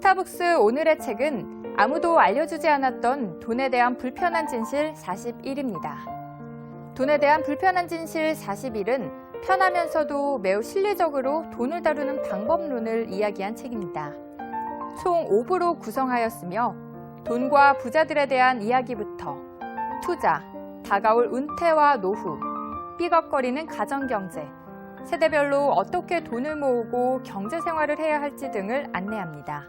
스타벅스 오늘의 책은 아무도 알려주지 않았던 돈에 대한 불편한 진실 41입니다. 돈에 대한 불편한 진실 41은 편하면서도 매우 실리적으로 돈을 다루는 방법론을 이야기한 책입니다. 총 5부로 구성하였으며 돈과 부자들에 대한 이야기부터 투자, 다가올 은퇴와 노후, 삐걱거리는 가정경제, 세대별로 어떻게 돈을 모으고 경제생활을 해야 할지 등을 안내합니다.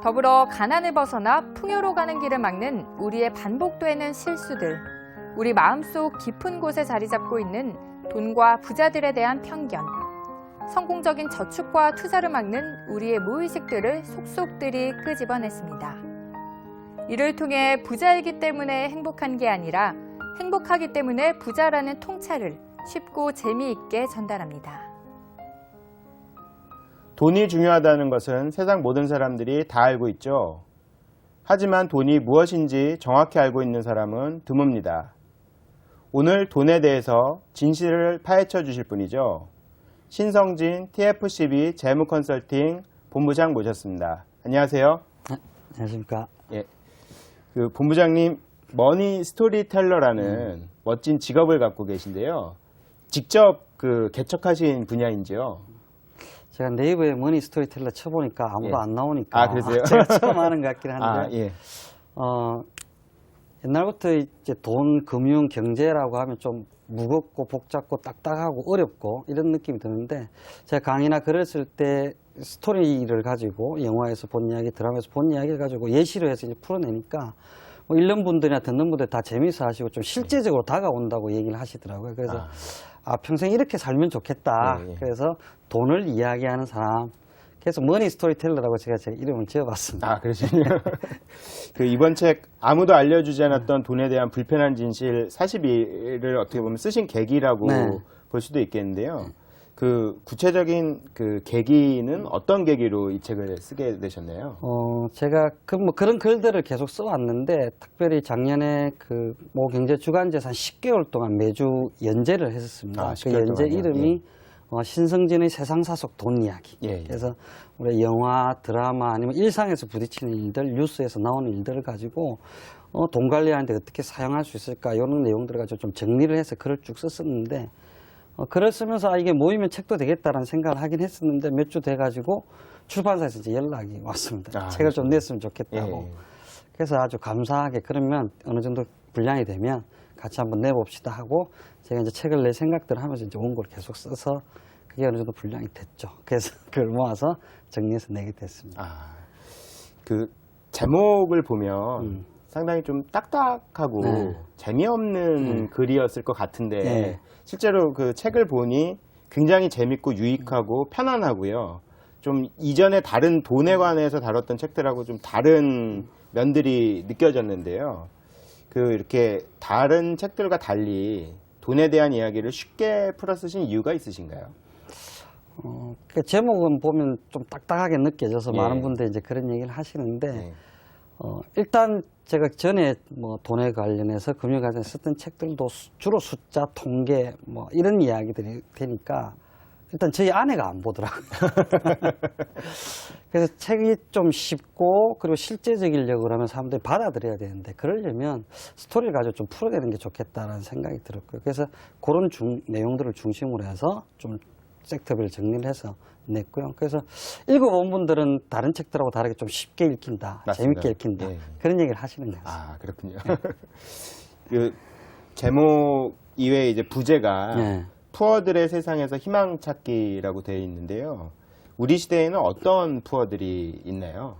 더불어 가난을 벗어나 풍요로 가는 길을 막는 우리의 반복되는 실수들, 우리 마음속 깊은 곳에 자리 잡고 있는 돈과 부자들에 대한 편견, 성공적인 저축과 투자를 막는 우리의 무의식들을 속속들이 끄집어냈습니다. 이를 통해 부자이기 때문에 행복한 게 아니라 행복하기 때문에 부자라는 통찰을 쉽고 재미있게 전달합니다. 돈이 중요하다는 것은 세상 모든 사람들이 다 알고 있죠. 하지만 돈이 무엇인지 정확히 알고 있는 사람은 드뭅니다. 오늘 돈에 대해서 진실을 파헤쳐 주실 분이죠. 신성진 TFCB 재무컨설팅 본부장 모셨습니다. 안녕하세요. 안녕하십니까. 예, 그 본부장님 머니 스토리텔러라는 멋진 직업을 갖고 계신데요. 직접 그 개척하신 분야인지요? 제가 네이버에 머니 스토리텔러 쳐보니까 아무도 예. 안 나오니까. 아, 그러세요? 제가 처음 하는 것 같긴 한데. 아, 예. 옛날부터 이제 돈, 금융, 경제라고 하면 좀 무겁고 복잡고 딱딱하고 어렵고 이런 느낌이 드는데 제가 강의나 글을 쓸 때 스토리를 가지고 영화에서 본 이야기, 드라마에서 본 이야기를 가지고 예시로 해서 이제 풀어내니까 뭐 읽는 분들이나 듣는 분들 다 재미있어 하시고 좀 실제적으로 다가온다고 얘기를 하시더라고요. 그래서 평생 이렇게 살면 좋겠다. 예, 예. 그래서 돈을 이야기하는 사람. 그래서 머니 스토리텔러라고 제가 제 이름을 지어봤습니다. 아, 그러시군요. 그 이번 책 아무도 알려주지 않았던 돈에 대한 불편한 진실 42를 어떻게 보면 쓰신 계기라고 네. 볼 수도 있겠는데요. 그 구체적인 그 계기는 어떤 계기로 이 책을 쓰게 되셨나요? 제가 그런 글들을 계속 써왔는데 특별히 작년에 그 모 경제 주간지에서 한 10개월 동안 매주 연재를 했었습니다. 아, 그 10개월 연재 동안요? 이름이 신성진의 세상사 속 돈 이야기. 예, 예. 그래서 우리 영화, 드라마 아니면 일상에서 부딪히는 일들, 뉴스에서 나오는 일들을 가지고 돈 관리하는데 어떻게 사용할 수 있을까 이런 내용들을 가지고 좀 정리를 해서 글을 쭉 썼었는데 글을 쓰면서 이게 모이면 책도 되겠다라는 생각을 하긴 했었는데 몇 주 돼가지고 출판사에서 이제 연락이 왔습니다. 책을 좀 냈으면 좋겠다고. 예. 그래서 아주 감사하게 그러면 어느 정도 분량이 되면 같이 한번 내봅시다 하고 제가 이제 책을 낼 생각들을 하면서 이제 원고를 계속 써서 그게 어느 정도 분량이 됐죠. 그래서 그걸 모아서 정리해서 내게 됐습니다. 아, 그 제목을 보면 상당히 좀 딱딱하고 네. 재미없는 글이었을 것 같은데 네. 실제로 그 책을 보니 굉장히 재밌고 유익하고 편안하고요. 좀 이전에 다른 돈에 관해서 다뤘던 책들하고 좀 다른 면들이 느껴졌는데요. 그 이렇게 다른 책들과 달리 돈에 대한 이야기를 쉽게 풀어 쓰신 이유가 있으신가요? 그 제목은 보면 좀 딱딱하게 느껴져서 예. 많은 분들이 이제 그런 얘기를 하시는데 네. 일단 제가 전에 뭐 돈에 관련해서 금융 관련해서 썼던 책들도 주로 숫자, 통계 뭐 이런 이야기들이 되니까 일단 저희 아내가 안 보더라고요. 그래서 책이 좀 쉽고 그리고 실제적이려고 그러면 사람들이 받아들여야 되는데 그러려면 스토리를 가지고 좀 풀어내는 게 좋겠다라는 생각이 들었고요. 그래서 그런 내용들을 중심으로 해서 좀 섹터별 정리를 해서 냈고요. 그래서 읽어본 분들은 다른 책들하고 다르게 좀 쉽게 읽힌다, 맞습니다. 재밌게 읽힌다 예. 그런 얘기를 하시는 거예요. 아, 그렇군요. 그 제목 이외에 이제 부제가 네. 푸어들의 세상에서 희망 찾기라고 되어 있는데요. 우리 시대에는 어떤 푸어들이 있나요?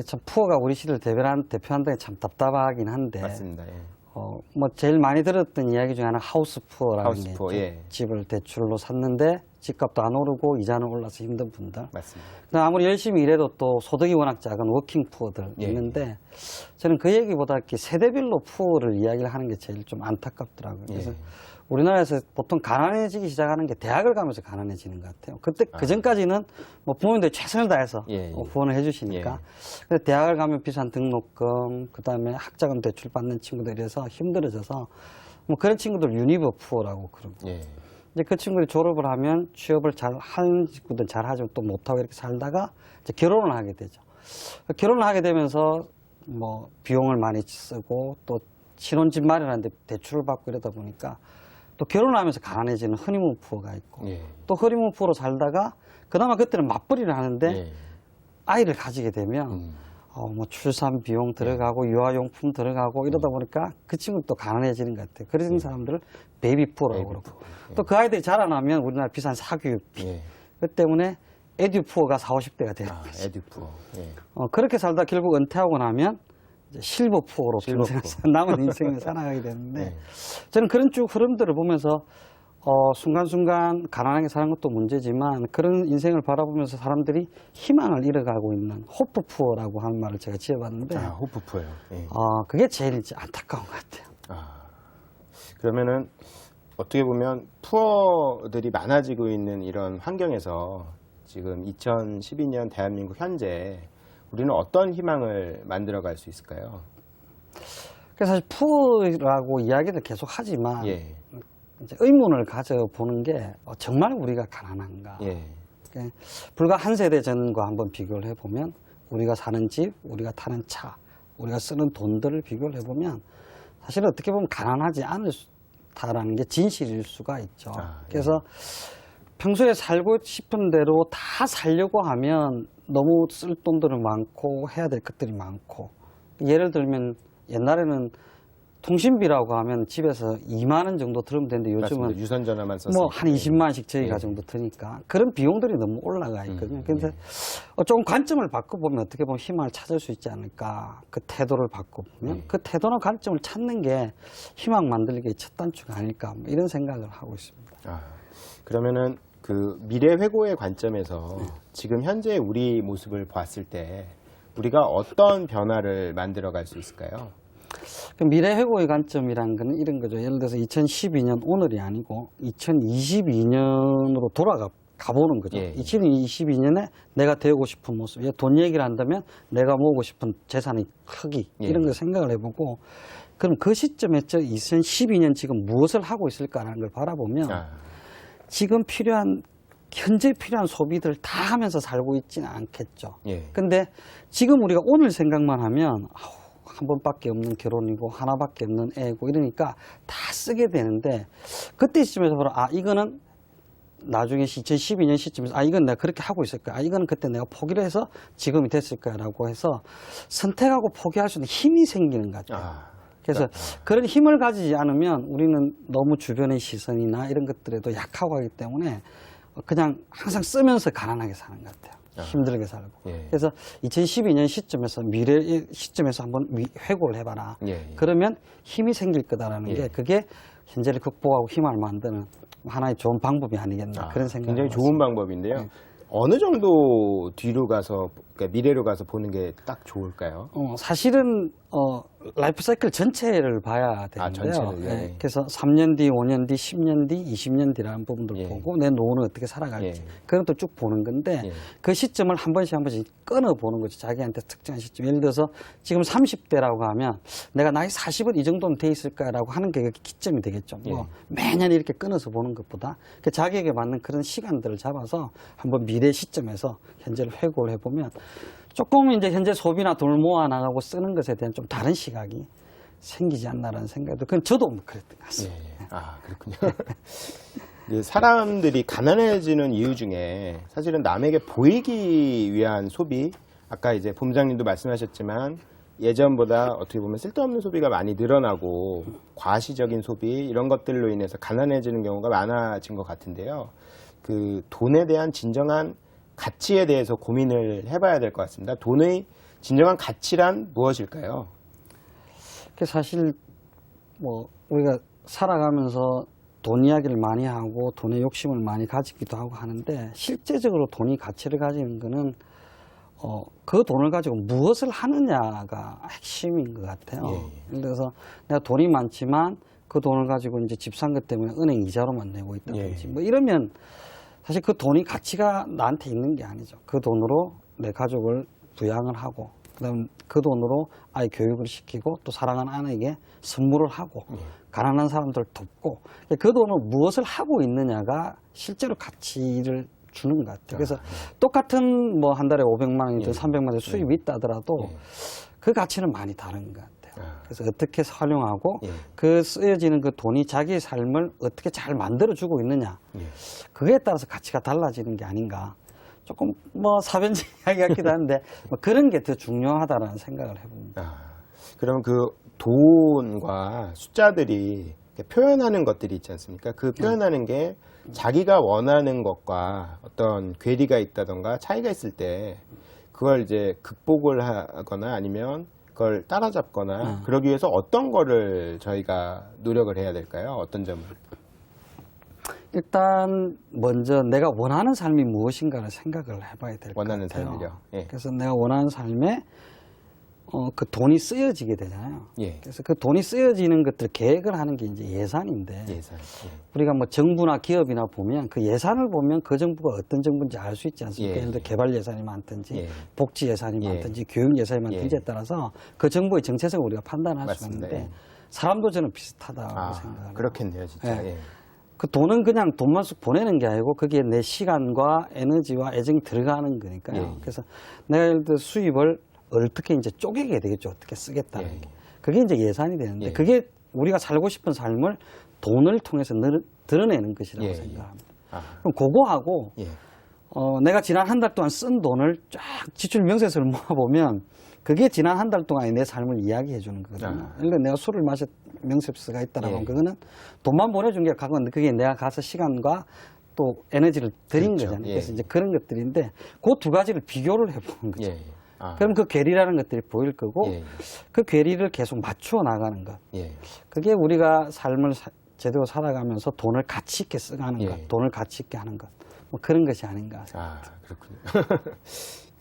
참 푸어가 우리 시대를 대표한다는 게 참 답답하긴 한데 맞습니다. 예. 뭐 제일 많이 들었던 이야기 중에 하나 하우스 푸어라는 하우스 게 푸어, 있죠. 예. 집을 대출로 샀는데 집값도 안 오르고 이자는 올라서 힘든 분들. 맞습니다. 그다음 아무리 열심히 일해도 또 소득이 워낙 작은 워킹 푸어들 예. 있는데 저는 그 얘기보다 이렇게 세대별로 푸어를 이야기를 하는 게 제일 좀 안타깝더라고요. 그래서 예. 우리나라에서 보통 가난해지기 시작하는 게 대학을 가면서 가난해지는 것 같아요. 그 전까지는 뭐 부모님들이 최선을 다해서 예, 예. 후원을 해주시니까. 예. 근데 대학을 가면 비싼 등록금, 그 다음에 학자금 대출 받는 친구들이라서 힘들어져서 뭐 그런 친구들 유니버 푸어라고 그러고. 예. 이제 그 친구들이 졸업을 하면 취업을 잘 하는 친구들은 잘 하지만 또 못하고 이렇게 살다가 이제 결혼을 하게 되죠. 결혼을 하게 되면서 뭐 비용을 많이 쓰고 또 신혼집 마련하는데 대출을 받고 이러다 보니까 또 결혼하면서 가난해지는 허니문 푸어가 있고 예. 또 허니문 푸어로 살다가 그나마 그때는 맞벌이를 하는데 예. 아이를 가지게 되면 뭐 출산 비용 들어가고 유아용품 들어가고 이러다 보니까 그 친구는 또 가난해지는 것 같아요. 그런 사람들을 베이비 푸어라고 그러고 또 그 아이들이 자라나면 우리나라 비싼 사교육비 예. 그 때문에 에듀 푸어가 40, 50대가 되는 아, 거죠. 에듀푸어. 예. 그렇게 살다 결국 은퇴하고 나면 이제 실버 푸어로 실버 평생 푸어. 남은 인생을 살아가게 되는데 예. 저는 그런 쭉 흐름들을 보면서 순간순간 가난하게 사는 것도 문제지만 그런 인생을 바라보면서 사람들이 희망을 잃어가고 있는 호프 푸어라고 하는 말을 제가 지어봤는데 아, 호프푸어요. 예. 그게 제일 이제 안타까운 것 같아요. 아, 그러면은 어떻게 보면 푸어들이 많아지고 있는 이런 환경에서 지금 2012년 대한민국 현재 우리는 어떤 희망을 만들어갈 수 있을까요? 그래서 사실 푸어라고 이야기를 계속 하지만 예, 이제 의문을 가져보는 게 정말 우리가 가난한가? 예, 불과 한 세대 전과 한번 비교를 해보면 우리가 사는 집, 우리가 타는 차, 우리가 쓰는 돈들을 비교를 해보면 사실 어떻게 보면 가난하지 않다라는 게 진실일 수가 있죠. 아, 예. 그래서 평소에 살고 싶은 대로 다 살려고 하면 너무 쓸 돈들은 많고 해야 될 것들이 많고 예를 들면 옛날에는 통신비라고 하면 집에서 2만 원 정도 들으면 되는데 요즘은 맞습니다. 유선전화만 썼어요. 뭐 한 20만원씩 저희가 예. 정도 드니까 그런 비용들이 너무 올라가 있거든요. 그런데 예. 조금 관점을 바꿔보면 어떻게 보면 희망을 찾을 수 있지 않을까. 그 태도를 바꿔보면 예. 그 태도나 관점을 찾는 게 희망 만들기의 첫 단추가 아닐까 뭐 이런 생각을 하고 있습니다. 아, 그러면은 그 미래 회고의 관점에서 지금 현재 우리 모습을 봤을 때 우리가 어떤 변화를 만들어갈 수 있을까요? 그 미래 회고의 관점이란 건 이런 거죠. 예를 들어서 2012년 오늘이 아니고 2022년으로 가보는 거죠. 예. 2022년에 내가 되고 싶은 모습. 돈 얘기를 한다면 내가 모으고 싶은 재산의 크기 예. 이런 걸 생각을 해보고 그럼 그 시점에 2012년 지금 무엇을 하고 있을까라는 걸 바라보면 지금 현재 필요한 소비들 다 하면서 살고 있지는 않겠죠. 예. 근데 지금 우리가 오늘 생각만 하면 한 번밖에 없는 결혼이고 하나밖에 없는 애고 이러니까 다 쓰게 되는데 그때 시점에서 보면 이거는 나중에 2012년 시점에서 이건 내가 그렇게 하고 있을 거야. 이거는 그때 내가 포기를 해서 지금이 됐을 거야라고 해서 선택하고 포기할 수 있는 힘이 생기는 것 같아요. 그래서 그런 힘을 가지지 않으면 우리는 너무 주변의 시선이나 이런 것들에도 약하고 하기 때문에 그냥 항상 쓰면서 가난하게 사는 것 같아요. 힘들게 살고. 예. 그래서 2012년 시점에서 미래의 시점에서 한번 회고를 해봐라. 예. 그러면 힘이 생길 거다라는 예. 게 그게 현재를 극복하고 희망을 만드는 하나의 좋은 방법이 아니겠나 그런 생각이 굉장히 좋은 방법인데요. 네. 어느 정도 뒤로 가서 그러니까 미래로 가서 보는 게 딱 좋을까요? 사실은 라이프 사이클 전체를 봐야 되는데요. 전체를, 예. 예, 그래서 3년 뒤, 5년 뒤, 10년 뒤, 20년 뒤라는 부분들 예. 보고 내 노후는 어떻게 살아갈지 예. 그런 것도 쭉 보는 건데 예. 그 시점을 한 번씩 끊어 보는 거죠. 자기한테 특정한 시점. 예를 들어서 지금 30대라고 하면 내가 나이 40은 이 정도는 돼 있을까라고 하는 게 기점이 되겠죠. 뭐 매년 이렇게 끊어서 보는 것보다 자기에게 맞는 그런 시간들을 잡아서 한번 미래 시점에서 현재를 회고를 해보면 조금 이제 현재 소비나 돈을 모아 나가고 쓰는 것에 대한 좀 다른 시각이 생기지 않나라는 생각도 그건 저도 그랬던 것 같습니다. 예. 그렇군요. 그 사람들이 가난해지는 이유 중에 사실은 남에게 보이기 위한 소비, 아까 이제 본부장님도 말씀하셨지만 예전보다 어떻게 보면 쓸데없는 소비가 많이 늘어나고 과시적인 소비 이런 것들로 인해서 가난해지는 경우가 많아진 것 같은데요. 그 돈에 대한 진정한 가치에 대해서 고민을 해봐야 될 것 같습니다. 돈의 진정한 가치란 무엇일까요? 사실 뭐 우리가 살아가면서 돈 이야기를 많이 하고 돈의 욕심을 많이 가지기도 하고 하는데 실제적으로 돈이 가치를 가지는 거는 그 돈을 가지고 무엇을 하느냐가 핵심인 것 같아요. 예를 들어서 내가 돈이 많지만 그 돈을 가지고 이제 집 산 것 때문에 은행 이자로만 내고 있다든지 뭐 이러면 사실 그 돈이 가치가 나한테 있는 게 아니죠. 그 돈으로 내 가족을 부양을 하고 그다음 그 돈으로 아이 교육을 시키고 또 사랑하는 아내에게 선물을 하고 가난한 사람들 돕고 그 돈을 무엇을 하고 있느냐가 실제로 가치를 주는 것 같아요. 그래서 똑같은 뭐 한 달에 500만 원이든 300만 원 수입이 있다 하더라도 그 가치는 많이 다른 것 같아요. 그래서 어떻게 활용하고 그 쓰여지는 그 돈이 자기의 삶을 어떻게 잘 만들어주고 있느냐 그거에 따라서 가치가 달라지는 게 아닌가. 조금 뭐 사변적 이야기 같기도 한데 뭐 그런 게 더 중요하다라는 생각을 해봅니다. 그럼 그 돈과 숫자들이 이렇게 표현하는 것들이 있지 않습니까? 그 표현하는 게 자기가 원하는 것과 어떤 괴리가 있다던가 차이가 있을 때 그걸 이제 극복을 하거나 아니면 그걸 따라잡거나 그러기 위해서 어떤 거를 저희가 노력을 해야 될까요? 어떤 점을? 일단 먼저 내가 원하는 삶이 무엇인가를 생각을 해봐야 될 것 원하는 같아요. 삶을요? 예. 그래서 내가 원하는 삶에 그 돈이 쓰여지게 되잖아요. 예. 그래서 그 돈이 쓰여지는 것들 계획을 하는 게 이제 예산인데 예산. 우리가 뭐 정부나 기업이나 보면 그 예산을 보면 그 정부가 어떤 정부인지 알 수 있지 않습니까? 예를 들어 개발 예산이 많든지 복지 예산이 많든지 교육 예산이 많든지에 따라서 그 정부의 정체성을 우리가 판단할 수 맞습니다. 있는데 사람도 저는 비슷하다고 생각합니다. 그렇겠네요, 진짜. 예. 그 돈은 그냥 돈만 쑥 보내는 게 아니고 거기에 내 시간과 에너지와 애정이 들어가는 거니까요. 그래서 내가 예를 들어 수입을 어떻게 이제 쪼개게 되겠죠. 어떻게 쓰겠다는 게. 그게 이제 예산이 되는데 그게 우리가 살고 싶은 삶을 돈을 통해서 드러내는 것이라고 생각합니다. 그럼 그거하고 내가 지난 한 달 동안 쓴 돈을 쫙 지출 명세서를 모아보면 그게 지난 한 달 동안의 내 삶을 이야기해 주는 거거든요. 그러니까 내가 술을 마셨 명세서가 있다라고 하면 그거는 돈만 보내준 게 가건 그게 내가 가서 시간과 또 에너지를 들인 거잖아요. 그래서 이제 그런 것들인데 그 두 가지를 비교를 해보는 거죠. 그럼 그 괴리라는 것들이 보일 거고 그 괴리를 계속 맞추어 나가는 것. 그게 우리가 삶을 제대로 살아가면서 돈을 가치 있게 써가는 것, 돈을 가치 있게 하는 것. 뭐 그런 것이 아닌가 생각합니다. 그렇군요.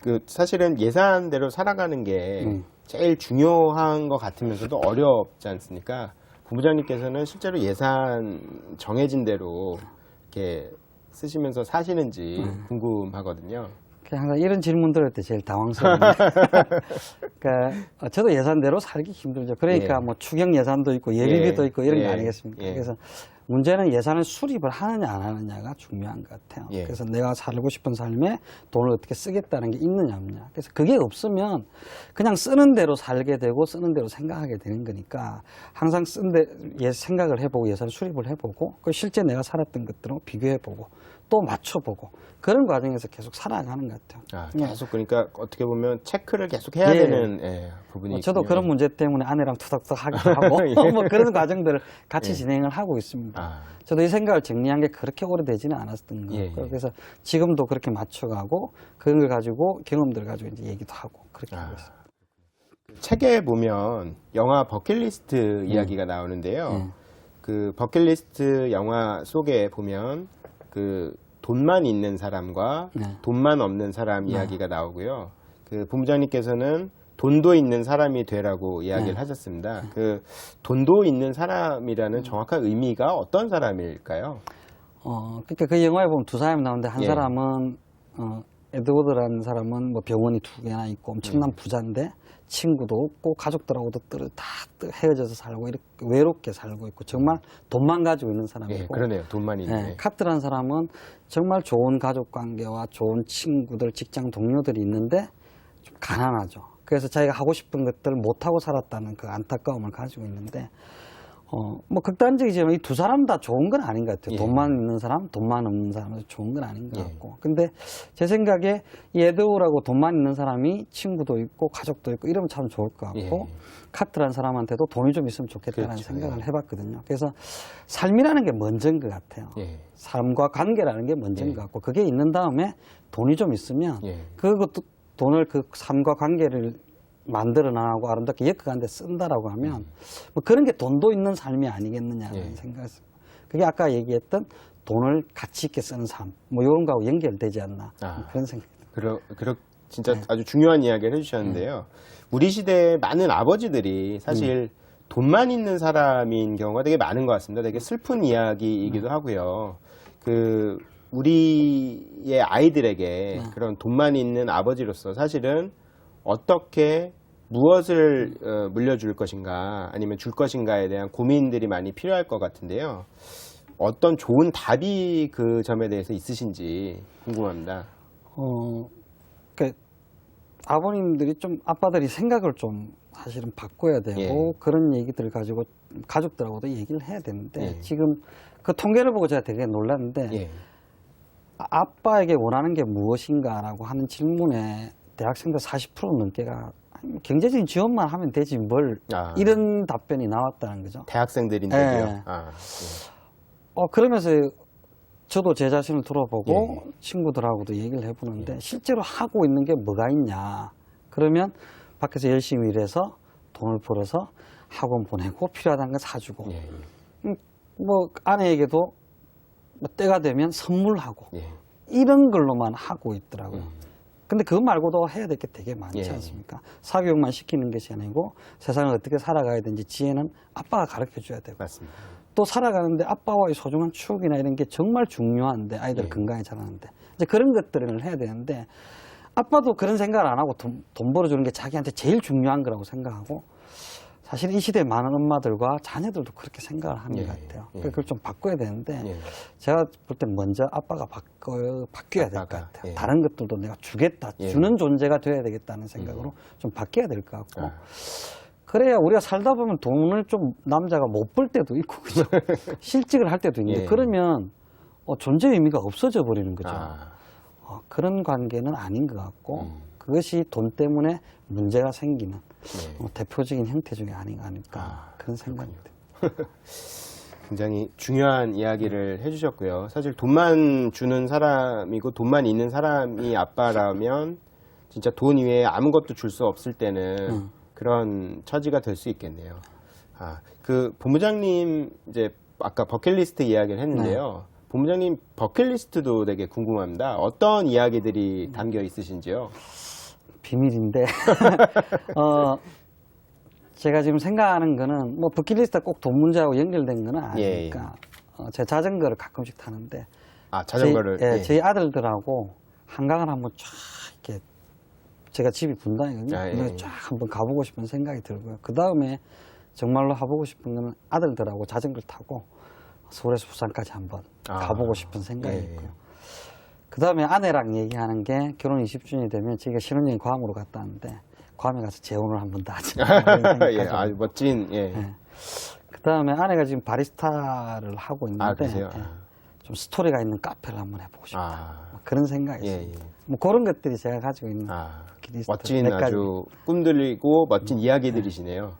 그 사실은 예산대로 살아가는 게 제일 중요한 것 같으면서도 어렵지 않습니까? 부부장님께서는 실제로 예산 정해진 대로 이렇게 쓰시면서 사시는지 궁금하거든요. 항상 이런 질문 들을 때 제일 당황스러운데. 그러니까 저도 예산대로 살기 힘들죠. 그러니까 뭐 추경 예산도 있고 예비비도 있고 이런 게 아니겠습니까? 그래서 문제는 예산을 수립을 하느냐 안 하느냐가 중요한 것 같아요. 그래서 내가 살고 싶은 삶에 돈을 어떻게 쓰겠다는 게 있느냐 없느냐. 그래서 그게 없으면 그냥 쓰는 대로 살게 되고 쓰는 대로 생각하게 되는 거니까 항상 생각을 해보고 예산을 수립을 해보고 그 실제 내가 살았던 것들하고 비교해보고 또 맞춰보고 그런 과정에서 계속 살아가는 것 같아요. 계속 그러니까 어떻게 보면 체크를 계속 해야 되는 부분이 저도 있군요. 그런 문제 때문에 아내랑 투닥투닥 하기도 하고 뭐 그런 과정들을 같이 진행을 하고 있습니다. 저도 이 생각을 정리한 게 그렇게 오래되지는 않았던 거예요. 그래서 지금도 그렇게 맞춰가고 그런 걸 가지고 경험들을 가지고 이제 얘기도 하고 그렇게 하고 있습니다. 책에 보면 영화 버킷리스트 이야기가 나오는데요. 그 버킷리스트 영화 속에 보면 그 돈만 있는 사람과 돈만 없는 사람 이야기가 나오고요. 그 부부장님께서는 돈도 있는 사람이 되라고 이야기를 하셨습니다. 그 돈도 있는 사람이라는 정확한 의미가 어떤 사람일까요? 그러니까 그 영화에 보면 두 사람이 나오는데 한 사람은 에드워드라는 사람은 뭐 병원이 2개나 있고 엄청난 부자인데 친구도 없고 가족들하고도 다 헤어져서 살고 이렇게 외롭게 살고 있고 정말 돈만 가지고 있는 사람이고 그러네요. 돈만 있는. 카트라는 사람은 정말 좋은 가족 관계와 좋은 친구들, 직장 동료들이 있는데 좀 가난하죠. 그래서 자기가 하고 싶은 것들을 못하고 살았다는 그 안타까움을 가지고 있는데 뭐 극단적이지만 이 두 사람 다 좋은 건 아닌 것 같아요. 돈만 있는 사람, 돈만 없는 사람은 좋은 건 아닌 것 같고. 근데 제 생각에 이 에드우라고 돈만 있는 사람이 친구도 있고 가족도 있고 이러면 참 좋을 것 같고 카트라는 사람한테도 돈이 좀 있으면 좋겠다는 생각을 해봤거든요. 그래서 삶이라는 게 먼저인 것 같아요. 삶과 관계라는 게 먼저인 것 같고 그게 있는 다음에 돈이 좀 있으면 그것도 돈을 그 삶과 관계를 만들어 나가고 아름답게 엮어가는 데 쓴다라고 하면 뭐 그런 게 돈도 있는 삶이 아니겠느냐는 생각했습니다. 그게 아까 얘기했던 돈을 가치 있게 쓰는 삶, 뭐 이런 거하고 연결되지 않나 그런 생각입니다. 진짜 아주 중요한 이야기를 해주셨는데요. 우리 시대의 많은 아버지들이 사실 돈만 있는 사람인 경우가 되게 많은 것 같습니다. 되게 슬픈 이야기이기도 하고요. 그 우리의 아이들에게 그런 돈만 있는 아버지로서 사실은 어떻게 무엇을 물려줄 것인가 아니면 줄 것인가에 대한 고민들이 많이 필요할 것 같은데요. 어떤 좋은 답이 그 점에 대해서 있으신지 궁금합니다. 그 아버님들이 좀 아빠들이 생각을 좀 사실은 바꿔야 되고 예. 그런 얘기들을 가지고 가족들하고도 얘기를 해야 되는데 예. 지금 그 통계를 보고 제가 되게 놀랐는데 예. 아빠에게 원하는 게 무엇인가라고 하는 질문에 대학생들 40% 넘게가 경제적인 지원만 하면 되지 뭘 이런 답변이 나왔다는 거죠. 대학생들인데도요. 예. 그러면서 저도 제 자신을 돌아보고 예. 친구들하고도 얘기를 해보는데 실제로 하고 있는 게 뭐가 있냐. 그러면 밖에서 열심히 일해서 돈을 벌어서 학원 보내고 필요하다는 거 사주고 예. 뭐 아내에게도 뭐 때가 되면 선물하고 예. 이런 걸로만 하고 있더라고요. 근데 그거 말고도 해야 될 게 되게 많지 예. 않습니까? 사교육만 시키는 것이 아니고 세상을 어떻게 살아가야 되는지 지혜는 아빠가 가르쳐 줘야 되고 맞습니다. 또 살아가는데 아빠와의 소중한 추억이나 이런 게 정말 중요한데 아이들 예. 건강히 자라는데 이제 그런 것들을 해야 되는데 아빠도 그런 생각을 안 하고 돈 벌어주는 게 자기한테 제일 중요한 거라고 생각하고 사실 이 시대의 많은 엄마들과 자녀들도 그렇게 생각을 하는 예. 것 같아요. 예. 그걸 좀 바꿔야 되는데 예. 제가 볼 땐 먼저 아빠가 바뀌어야 될 것 아빠가, 같아요. 예. 다른 것들도 내가 주겠다, 예. 주는 존재가 돼야 되겠다는 생각으로 좀 바뀌어야 될 것 같고 아. 그래야 우리가 살다 보면 돈을 좀 남자가 못 벌 때도 있고 그죠? 실직을 할 때도 있는데 예. 그러면 존재 의미가 없어져 버리는 거죠. 아. 그런 관계는 아닌 것 같고 그것이 돈 때문에 문제가 생기는 네. 대표적인 형태 중에 아닐까 그런 생각이 듭니다. 굉장히 중요한 이야기를 해주셨고요. 사실 돈만 주는 사람이고 돈만 있는 사람이 아빠라면 진짜 돈 이외에 아무것도 줄 수 없을 때는 그런 처지가 될 수 있겠네요. 그 본부장님 이제 아까 버킷리스트 이야기를 했는데요. 본부장님 버킷리스트도 되게 궁금합니다. 어떤 이야기들이 담겨 있으신지요? 비밀인데 제가 지금 생각하는 거는 뭐 버킷리스트가 꼭 돈 문제하고 연결된 거는 아니니까 제가 자전거를 가끔씩 타는데 자전거를 저희 아들들하고 한강을 한번 쫙 이렇게 제가 집이 분당이거든요. 쫙 한번 가보고 싶은 생각이 들고요. 그 다음에 정말로 해보고 싶은 거는 아들들하고 자전거를 타고 서울에서 부산까지 한번 가보고 싶은 생각이 있고요. 그 다음에 아내랑 얘기하는 게 결혼 20주년이 되면 저희가 신혼여행 괌으로 갔다 왔는데 괌에 가서 재혼을 한번 더 하자. 예, 아주 멋진. 예. 그 다음에 아내가 지금 바리스타를 하고 있는데 좀 스토리가 있는 카페를 한번 해보고 싶다. 그런 생각이 있습니다. 뭐 그런 것들이 제가 가지고 있는 멋진 아주 꿈들이고 멋진 이야기들이시네요.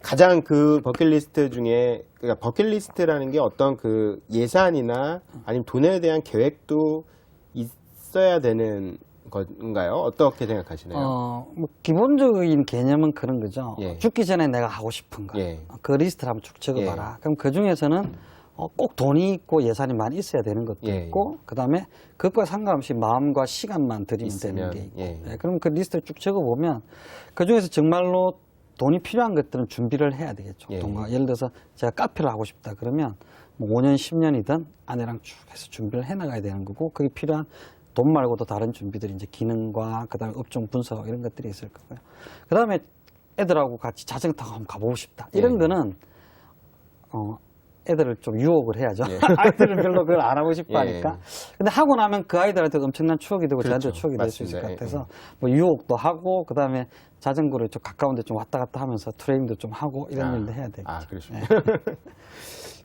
가장 그 버킷리스트 중에 그러니까 버킷리스트라는 게 어떤 그 예산이나 아니면 돈에 대한 계획도 있어야 되는 건가요? 어떻게 생각하시나요? 뭐 기본적인 개념은 그런 거죠. 예. 죽기 전에 내가 하고 싶은 거. 예. 그 리스트를 한번 쭉 적어봐라. 그럼 그 중에서는 꼭 돈이 있고 예산이 많이 있어야 되는 것도 있고, 그 다음에 그것과 상관없이 마음과 시간만 들이면 되는 게 있고. 그럼 그 리스트를 쭉 적어보면 그 중에서 정말로 돈이 필요한 것들은 준비를 해야 되겠죠. 예를 들어서 제가 카페를 하고 싶다 그러면 뭐 5년, 10년이든 아내랑 쭉 해서 준비를 해나가야 되는 거고, 그게 필요한 돈 말고도 다른 준비들이 이제 기능과 그다음에 업종 분석 이런 것들이 있을 거고요. 그다음에 애들하고 같이 자전거 타고 한번 가보고 싶다. 이런 거는 애들을 좀 유혹을 해야죠. 아이들은 별로 그걸 안 하고 싶어 하니까. 근데 하고 나면 그 아이들한테 엄청난 추억이 되고 저한테 추억이 될 수 있을 것 같아서 뭐 유혹도 하고 그다음에 자전거를 좀 가까운 데 좀 왔다 갔다 하면서 트레이닝도 좀 하고 이런 일도 해야 되겠죠. 그러시군요.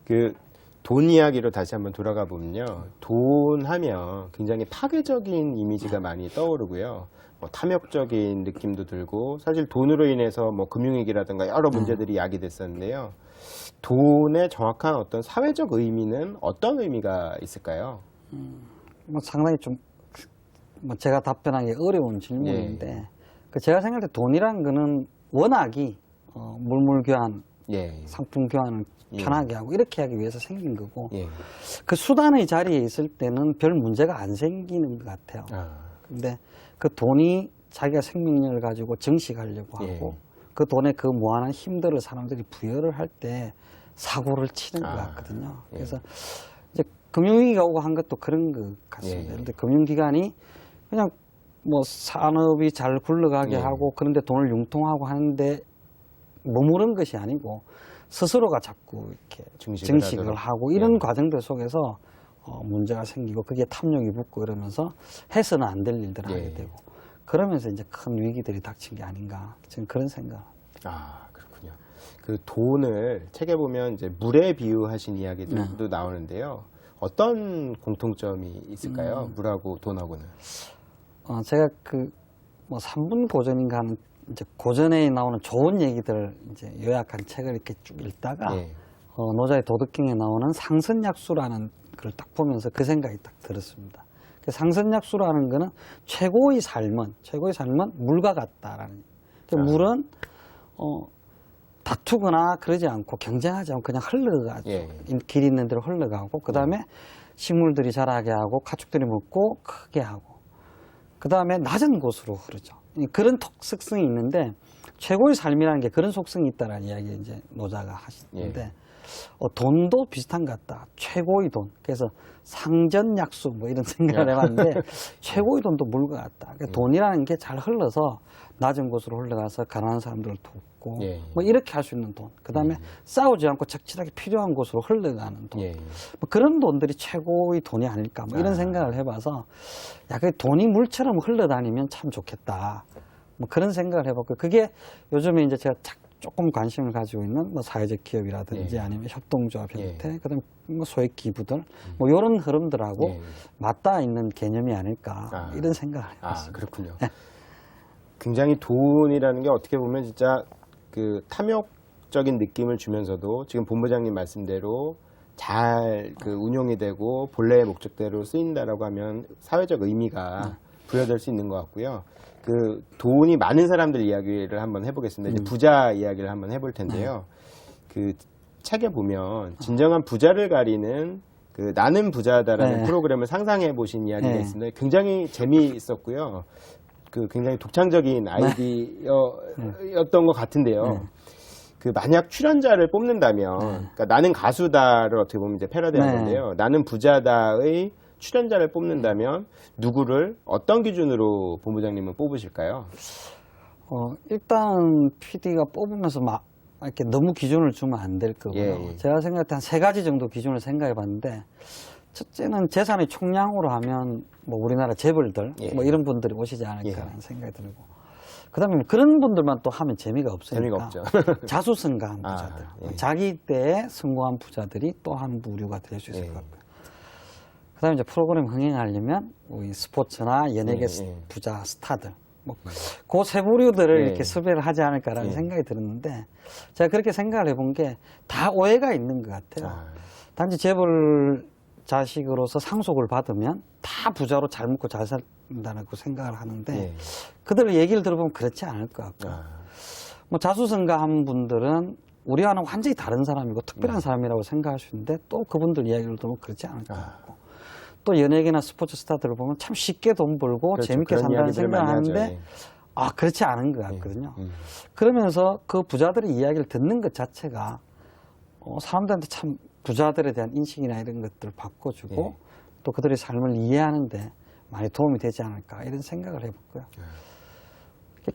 그 돈 이야기로 다시 한번 돌아가 보면요. 돈 하면 굉장히 파괴적인 이미지가 많이 떠오르고요. 뭐 탐욕적인 느낌도 들고 사실 돈으로 인해서 뭐 금융위기라든가 여러 문제들이 야기됐었는데요. 돈의 정확한 어떤 사회적 의미는 어떤 의미가 있을까요? 뭐 상당히 좀 뭐 제가 답변하기 어려운 질문인데 그 제가 생각할 때 돈이란 거는 워낙이 물물 교환, 상품 교환을 편하게 하고 이렇게 하기 위해서 생긴 거고 그 수단의 자리에 있을 때는 별 문제가 안 생기는 것 같아요. 근데 그 돈이 자기가 생명력을 가지고 정식하려고 하고 그 돈에 그 무한한 힘들을 사람들이 부여를 할 때 사고를 치는 것 같거든요. 그래서 이제 금융위기가 오고 한 것도 그런 것 같습니다. 예를 들어 금융기관이 그냥 뭐 산업이 잘 굴러가게 예. 하고 그런데 돈을 융통하고 하는데 머무른 것이 아니고 스스로가 자꾸 이렇게 증식을 하도록. 하고 이런 예. 과정들 속에서 문제가 생기고 그게 탐욕이 붙고 이러면서 해서는 안 될 일들을 예. 하게 되고 그러면서 이제 큰 위기들이 닥친 게 아닌가 저는 그런 생각. 아, 그렇군요. 그 돈을 책에 보면 이제 물에 비유하신 이야기들도 나오는데요. 어떤 공통점이 있을까요? 물하고 돈하고는. 제가 뭐 3분 고전인가 하는 이제 고전에 나오는 좋은 얘기들을 이제 요약한 책을 이렇게 쭉 읽다가 예. 노자의 도덕경에 나오는 상선약수라는 걸 딱 보면서 그 생각이 딱 들었습니다. 그 상선약수라는 거는 최고의 삶은 물과 같다라는. 물은 다투거나 그러지 않고 경쟁하지 않고 그냥 흘러가죠. 예. 길 있는 대로 흘러가고 그 다음에 식물들이 자라게 하고 가축들이 먹고 크게 하고 그 다음에 낮은 곳으로 흐르죠. 그런 특성이 있는데 최고의 삶이라는 게 그런 속성이 있다라는 이야기 이제 노자가 하시는데 돈도 비슷한 것 같다. 최고의 돈. 그래서 상전약수 뭐 이런 생각을 해봤는데 최고의 돈도 물과 같다. 그러니까 돈이라는 게 잘 흘러서 낮은 곳으로 흘러가서 가난한 사람들을 돕고 뭐 이렇게 할 수 있는 돈. 그 다음에 싸우지 않고 적절하게 필요한 곳으로 흘러가는 돈. 뭐 그런 돈들이 최고의 돈이 아닐까 뭐 이런 생각을 해봐서 야, 그 돈이 물처럼 흘러다니면 참 좋겠다. 뭐 그런 생각을 해봤고 그게 요즘에 이제 제가 조금 관심을 가지고 있는 뭐 사회적 기업이라든지 아니면 협동조합 형태, 그다음 뭐 소액 기부들, 뭐 이런 흐름들하고 맞닿아 있는 개념이 아닐까 이런 생각을 해봤습니다. 그렇군요. 굉장히 돈이라는 게 어떻게 보면 진짜 그 탐욕적인 느낌을 주면서도 지금 본부장님 말씀대로 잘 그 운용이 되고 본래의 목적대로 쓰인다라고 하면 사회적 의미가 부여될 수 있는 것 같고요. 그 돈이 많은 사람들 이야기를 한번 해보겠습니다. 이제 부자 이야기를 한번 해볼 텐데요. 그 책에 보면 진정한 부자를 가리는 그 나는 부자다라는 프로그램을 상상해 보신 이야기가 있습니다. 굉장히 재미있었고요. 그 굉장히 독창적인 아이디어였던 것 같은데요. 그 만약 출연자를 뽑는다면, 그러니까 나는 가수다를 어떻게 보면 이제 패러디한 건데요. 나는 부자다의 출연자를 뽑는다면 누구를 어떤 기준으로 본부장님은 뽑으실까요? 일단 PD가 뽑으면서 막 이렇게 너무 기준을 주면 안 될 거고요. 제가 생각할 때 한 3가지 정도 기준을 생각해 봤는데 첫째는 재산의 총량으로 하면 뭐 우리나라 재벌들 뭐 이런 분들이 오시지 않을까라는 생각이 들고 그다음에 그런 분들만 또 하면 재미가 없으니까 재미가 없죠. 자수성가한 부자들 자기 때에 성공한 부자들이 또 한 부류가 될 수 있을 것 같고요. 그다음에 이제 프로그램 흥행하려면 우리 스포츠나 연예계 부자 스타들 뭐 그 세 부류들을 이렇게 섭외를 하지 않을까라는 생각이 들었는데 제가 그렇게 생각을 해본 게 다 오해가 있는 것 같아요. 단지 재벌 자식으로서 상속을 받으면 다 부자로 잘 먹고 잘 산다고 생각을 하는데 그들의 얘기를 들어보면 그렇지 않을 것 같고 뭐 자수성가한 분들은 우리와는 완전히 다른 사람이고 특별한 사람이라고 생각할 수 있는데 또 그분들 이야기를 들으면 그렇지 않을 것 같고 또 연예계나 스포츠 스타들을 보면 참 쉽게 돈 벌고 재밌게 산다는 생각을 하는데 그렇지 않은 것 같거든요. 그러면서 그 부자들의 이야기를 듣는 것 자체가 사람들한테 참 부자들에 대한 인식이나 이런 것들을 바꿔주고 또 그들의 삶을 이해하는데 많이 도움이 되지 않을까 이런 생각을 해봤고요.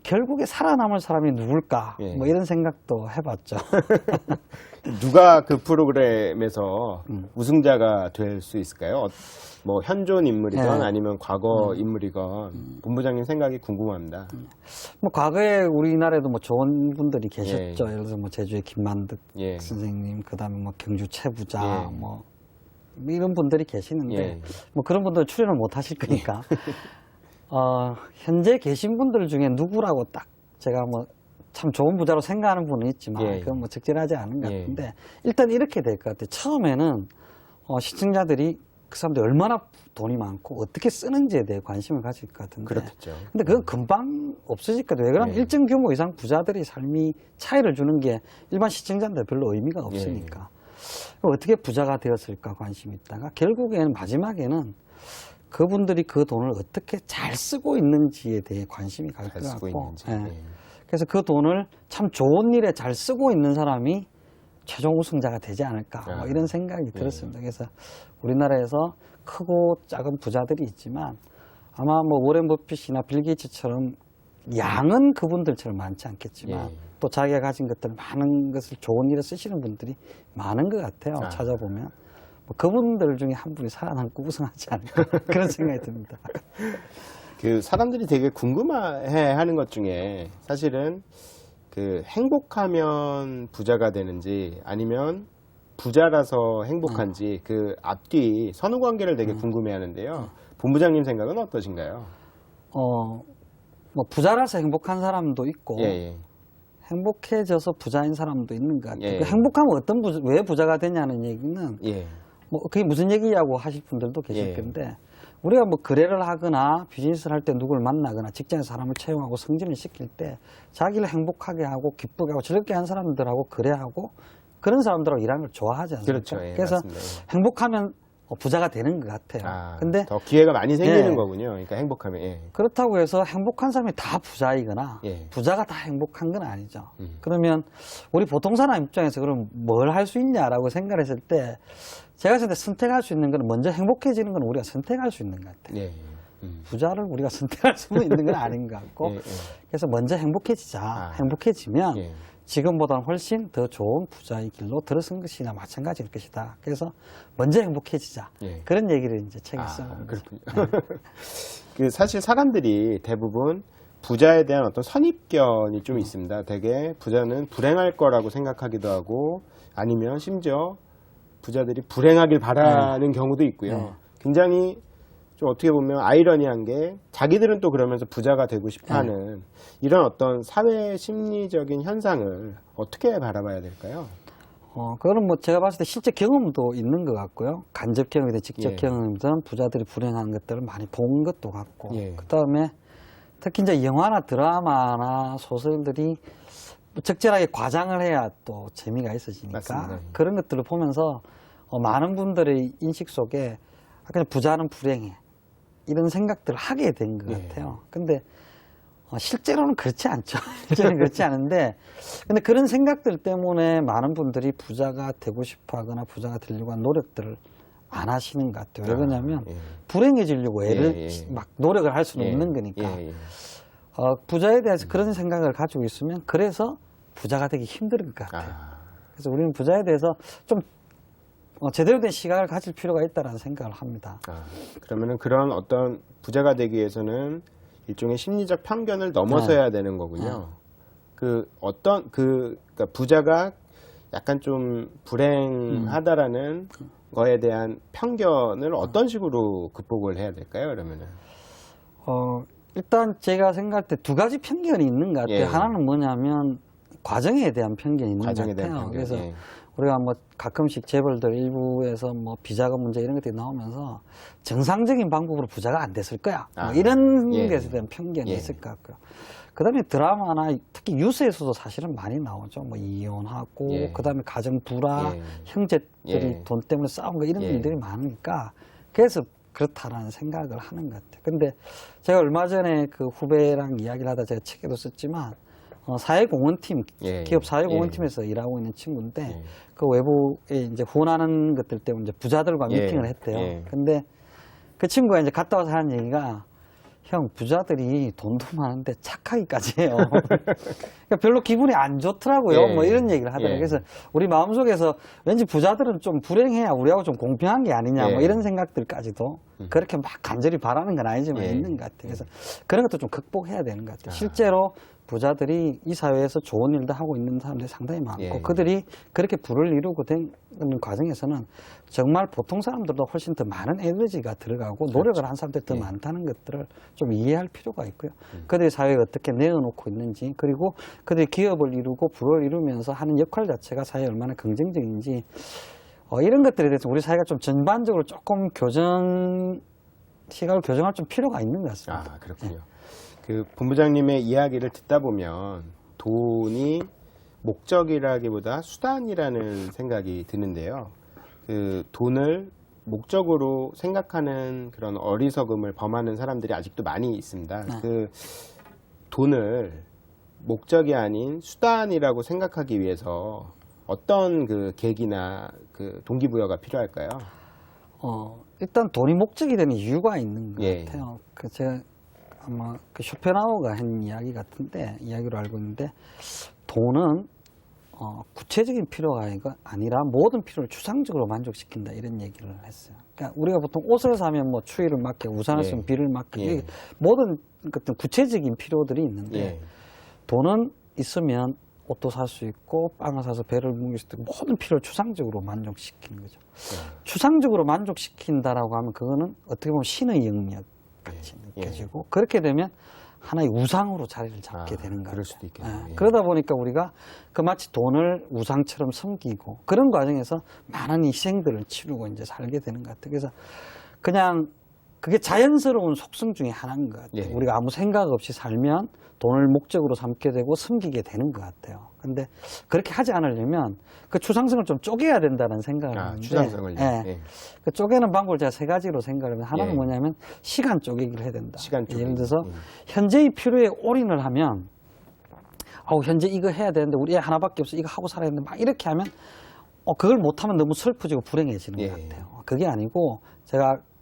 결국에 살아남을 사람이 누굴까 뭐 이런 생각도 해봤죠. 누가 그 프로그램에서 우승자가 될 수 있을까요? 뭐 현존 인물이건 아니면 과거 인물이건 본부장님 생각이 궁금합니다. 뭐 과거에 우리나라에도 뭐 좋은 분들이 계셨죠. 예를 들어서 뭐 제주의 김만득 선생님, 그다음에 뭐 경주 최부자 뭐 이런 분들이 계시는데 뭐 그런 분들 출연을 못 하실 거니까 현재 계신 분들 중에 누구라고 딱 제가 뭐 참 좋은 부자로 생각하는 분은 있지만 그건 뭐 적절하지 않은 것 같은데 일단 이렇게 될 것 같아요. 처음에는 시청자들이 그 사람들이 얼마나 돈이 많고 어떻게 쓰는지에 대해 관심을 가질 것 같은데 그렇겠죠. 근데 그건 금방 없어질 거예요. 왜 그러면 일정 규모 이상 부자들이 삶이 차이를 주는 게 일반 시청자한테 별로 의미가 없으니까 어떻게 부자가 되었을까 관심이 있다가 결국에는 마지막에는 그분들이 그 돈을 어떻게 잘 쓰고 있는지에 대해 관심이 갈 것 같고 그래서 그 돈을 참 좋은 일에 잘 쓰고 있는 사람이 최종 우승자가 되지 않을까 뭐 이런 생각이 들었습니다. 그래서 우리나라에서 크고 작은 부자들이 있지만 아마 뭐 워렌 버핏이나 빌 게이츠처럼 양은 그분들처럼 많지 않겠지만 예. 또 자기가 가진 것들 많은 것을 좋은 일에 쓰시는 분들이 많은 것 같아요. 찾아보면. 뭐 그분들 중에 한 분이 살아남고 우승하지 않을까 그런 생각이 듭니다. 그 사람들이 되게 궁금해 하는 것 중에 사실은 그 행복하면 부자가 되는지 아니면 부자라서 행복한지 그 앞뒤 선후 관계를 되게 궁금해 하는데요. 본부장님 생각은 어떠신가요? 뭐 부자라서 행복한 사람도 있고 예, 예. 행복해져서 부자인 사람도 있는 것 같아요. 예. 그 행복하면 왜 부자가 되냐는 얘기는 예. 뭐 그게 무슨 얘기냐고 하실 분들도 계실 예. 텐데 우리가 뭐 거래를 하거나 비즈니스를 할 때 누굴 만나거나 직장에서 사람을 채용하고 승진을 시킬 때 자기를 행복하게 하고 기쁘게 하고 즐겁게 한 사람들하고 거래하고 그런 사람들하고 일하는 걸 좋아하지 않습니까? 그렇죠. 예, 그래서 맞습니다. 행복하면 부자가 되는 것 같아요. 근데 더 기회가 많이 생기는 예. 거군요. 그러니까 행복하면. 예. 그렇다고 해서 행복한 사람이 다 부자이거나 예. 부자가 다 행복한 건 아니죠. 그러면 우리 보통 사람 입장에서 그럼 뭘 할 수 있냐라고 생각을 했을 때 제가 봤을 때 선택할 수 있는 건 먼저 행복해지는 건 우리가 선택할 수 있는 것 같아요. 예. 부자를 우리가 선택할 수 있는 건 아닌 것 같고 예, 예. 그래서 먼저 행복해지자. 행복해지면 예. 지금보다는 훨씬 더 좋은 부자의 길로 들어선 것이나 마찬가지일 것이다. 그래서 먼저 행복해지자. 예. 그런 얘기를 이제 책에 써요. 그렇군요. 그 사실 사람들이 대부분 부자에 대한 어떤 선입견이 좀 있습니다. 되게 부자는 불행할 거라고 생각하기도 하고 아니면 심지어 부자들이 불행하길 바라는 경우도 있고요. 굉장히 좀 어떻게 보면 아이러니한 게 자기들은 또 그러면서 부자가 되고 싶어 하는 이런 어떤 사회 심리적인 현상을 어떻게 바라봐야 될까요? 그거는 뭐 제가 봤을 때 실제 경험도 있는 것 같고요. 간접 경험이든 직접 예. 경험이든 부자들이 불행한 것들을 많이 본 것도 같고. 예. 그 다음에 특히 이제 영화나 드라마나 소설들이 적절하게 과장을 해야 또 재미가 있어지니까. 맞습니다. 그런 것들을 보면서 많은 분들의 인식 속에 그냥 부자는 불행해. 이런 생각들을 하게 된 것 예. 같아요. 근데 실제로는 그렇지 않죠. 실제로는 그렇지 않은데, 근데 그런 생각들 때문에 많은 분들이 부자가 되고 싶어 하거나 부자가 되려고 하는 노력들을 안 하시는 것 같아요. 왜 그러냐면, 예. 불행해지려고 애를 예, 예. 막 노력을 할 수는 예. 없는 거니까. 예, 예. 부자에 대해서 그런 생각을 가지고 있으면, 그래서 부자가 되기 힘든 것 같아요. 그래서 우리는 부자에 대해서 좀 제대로 된 시각을 가질 필요가 있다는 생각을 합니다. 그러면은 그런 어떤 부자가 되기 위해서는 일종의 심리적 편견을 넘어서야 되는 거군요. 그러니까 부자가 약간 좀 불행하다라는 거에 대한 편견을 어떤 식으로 극복을 해야 될까요, 그러면은? 일단 제가 생각할 때 두 가지 편견이 있는 것 같아요. 예. 하나는 뭐냐면 과정에 대한 편견이 있는 것 과정에 대한 같아요. 편견. 그래서 예. 우리가 뭐 가끔씩 재벌들 일부에서 뭐 비자금 문제 이런 것들이 나오면서 정상적인 방법으로 부자가 안 됐을 거야. 뭐 이런 예. 것에 대한 편견이 예. 있을 것 같고요. 그 다음에 드라마나 특히 뉴스에서도 사실은 많이 나오죠. 뭐 이혼하고, 예. 그 다음에 가정 불화, 예. 형제들이 예. 돈 때문에 싸운 거 이런 예. 일들이 많으니까 그래서 그렇다라는 생각을 하는 것 같아요. 근데 제가 얼마 전에 그 후배랑 이야기를 하다 제가 책에도 썼지만 사회공헌팀, 예. 기업 사회공헌팀에서 일하고 있는 친구인데 예. 그 외부에 이제 후원하는 것들 때문에 이제 부자들과 예. 미팅을 했대요. 예. 근데 그 친구가 이제 갔다 와서 하는 얘기가 형, 부자들이 돈도 많은데 착하기까지 해요. 그러니까 별로 기분이 안 좋더라고요. 예. 뭐 이런 얘기를 하더라고요. 예. 그래서 우리 마음속에서 왠지 부자들은 좀 불행해야 우리하고 좀 공평한 게 아니냐 뭐 예. 이런 생각들까지도 그렇게 막 간절히 바라는 건 아니지만 예. 있는 것 같아요. 그래서 그런 것도 좀 극복해야 되는 것 같아요. 실제로 부자들이 이 사회에서 좋은 일도 하고 있는 사람들이 상당히 많고 예. 그들이 그렇게 부를 이루고 된 과정에서는 정말 보통 사람들보다 훨씬 더 많은 에너지가 들어가고 노력을 한 사람들이 더 예. 많다는 것들을 좀 이해할 필요가 있고요. 그들이 사회에 어떻게 내어놓고 있는지 그리고 그들이 기업을 이루고 부를 이루면서 하는 역할 자체가 사회에 얼마나 긍정적인지 이런 것들에 대해서 우리 사회가 좀 전반적으로 조금 시각을 교정할 좀 필요가 있는 것 같습니다. 그렇군요. 그 본부장님의 이야기를 듣다 보면 돈이 목적이라기보다 수단이라는 생각이 드는데요. 그 돈을 목적으로 생각하는 그런 어리석음을 범하는 사람들이 아직도 많이 있습니다. 그 돈을 목적이 아닌 수단이라고 생각하기 위해서 어떤 그 계기나 그 동기부여가 필요할까요? 일단 돈이 목적이 되는 이유가 있는 것 예. 같아요. 제가 아마 쇼펜하우어가 한 이야기 같은데, 이야기로 알고 있는데, 돈은 구체적인 필요가 아니라 모든 필요를 추상적으로 만족시킨다, 이런 얘기를 했어요. 그러니까 우리가 보통 옷을 사면 뭐 추위를 막게, 우산을 쓰면 비를 막게, 모든 어떤 구체적인 필요들이 있는데, 돈은 있으면 옷도 살 수 있고 빵을 사서 배를 묵일 수 있고 모든 필요를 추상적으로 만족시키는 거죠. 추상적으로 만족시킨다라고 하면 그거는 어떻게 보면 신의 영역 같이 느껴지고 그렇게 되면 하나의 우상으로 자리를 잡게 되는 거예요. 그럴 수도 있겠네요. 그러다 보니까 우리가 마치 돈을 우상처럼 섬기고 그런 과정에서 많은 희생들을 치르고 이제 살게 되는 것 같아요. 그래서 그냥 그게 자연스러운 속성 중에 하나인 것 같아요. 우리가 아무 생각 없이 살면 돈을 목적으로 삼게 되고 섬기게 되는 것 같아요. 근데 그렇게 하지 않으려면 그 추상성을 좀 쪼개야 된다는 생각을 하는데, 추상성을요? 그 쪼개는 방법을 제가 세 가지로 생각을 하면 하나는 뭐냐면 시간 쪼개기를 해야 된다. 시간 쪼개기. 예를 들어서 현재의 필요에 올인을 하면 현재 이거 해야 되는데 우리 애 하나밖에 없어 이거 하고 살아야 되는데 막 이렇게 하면 그걸 못하면 너무 슬퍼지고 불행해지는 것 같아요. 그게 아니고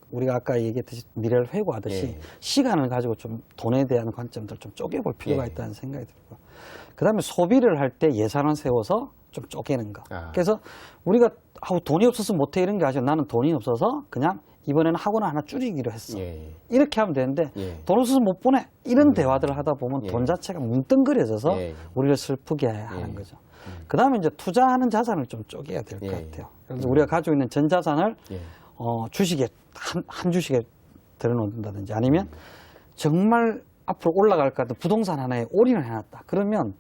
우리가 아까 얘기했듯이 미래를 회고하듯이 시간을 가지고 좀 돈에 대한 관점들 좀 쪼개볼 필요가 있다는 생각이 들고, 그 다음에 소비를 할 때 예산을 세워서 좀 쪼개는 거. 그래서 우리가 돈이 없어서 못해 이런 게 아니라 나는 돈이 없어서 그냥 이번에는 학원을 하나 줄이기로 했어. 이렇게 하면 되는데 돈 없어서 못 보내. 이런 대화들을 하다 보면 돈 자체가 뭉뚱그려져서 우리를 슬프게 하는 거죠. 그 다음에 이제 투자하는 자산을 좀 쪼개야 될 것 같아요. 그래서 우리가 가지고 있는 전 자산을 주식에 한 주식에 들어놓는다든지 아니면 정말 앞으로 올라갈 것 같은 부동산 하나에 올인을 해놨다. 그러면